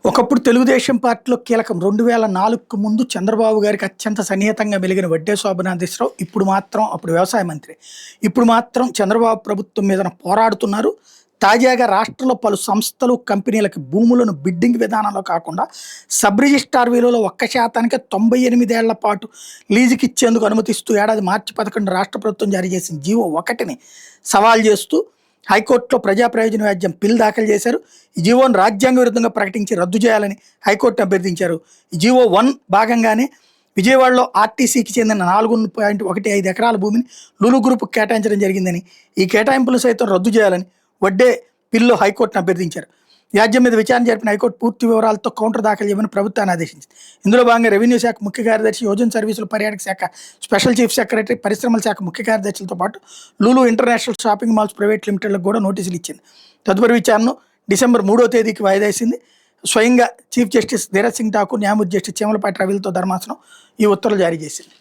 ఒకప్పుడు తెలుగుదేశం పార్టీలో కీలకం 2004కు ముందు చంద్రబాబు గారికి అత్యంత సన్నిహితంగా మెలిగిన వడ్డే శోభనాద్రీశ్వరరావు ఇప్పుడు మాత్రం అప్పుడు వ్యవసాయ మంత్రి. ఇప్పుడు మాత్రం చంద్రబాబు ప్రభుత్వం మీద పోరాడుతున్నారు. తాజాగా రాష్ట్రంలో పలు సంస్థలు, కంపెనీలకు భూములను బిడ్డింగ్ విధానంలో కాకుండా సబ్ రిజిస్ట్రార్ విలువలో 1%కే 98 ఏళ్ల పాటు లీజుకి ఇచ్చేందుకు అనుమతిస్తూ ఏడాది మార్చి 11 రాష్ట్ర ప్రభుత్వం జారీ చేసిన జీవో 1ని సవాల్ చేస్తూ హైకోర్టులో ప్రజా ప్రయోజన వ్యాజ్యం పిల్ దాఖలు చేశారు. ఈ జీవోను రాజ్యాంగ విరుద్ధంగా ప్రకటించి రద్దు చేయాలని హైకోర్టును అభ్యర్థించారు. ఈ జీవో 1 భాగంగానే విజయవాడలో ఆర్టీసీకి చెందిన 4.15 ఎకరాల భూమిని లులు గ్రూప్కు కేటాయించడం జరిగిందని, ఈ కేటాయింపులు సైతం రద్దు చేయాలని వడ్డే పిల్లో హైకోర్టును అభ్యర్థించారు. వ్యాజ్యం మీద విచారణ జరిపిన హైకోర్టు పూర్తి వివరాలతో కౌంటర్ దాఖలు చేయమని ప్రభుత్వాన్ని ఆదేశించింది. ఇందులో భాగంగా రెవెన్యూ శాఖ ముఖ్య కార్యదర్శి, యోజన సర్వీసుల పర్యాటక శాఖ స్పెషల్ చీఫ్ సెక్రటరీ, పరిశ్రమల శాఖ ముఖ్య కార్యదర్శులతో పాటు Lulu international shopping malls private లిమిటెడ్లకు కూడా నోటీసులు ఇచ్చింది. తదుపరి విచారణను డిసెంబర్ 3వ తేదీకి వాయిదా వేసింది. స్వయంగా చీఫ్ జస్టిస్ ధీరజ్ సింగ్ ఠాకూర్, న్యాయమూర్తి జస్టిస్ చేమలపాటి రవిలతో ధర్మాసనం ఈ ఉత్తర్వులు జారీ చేసింది.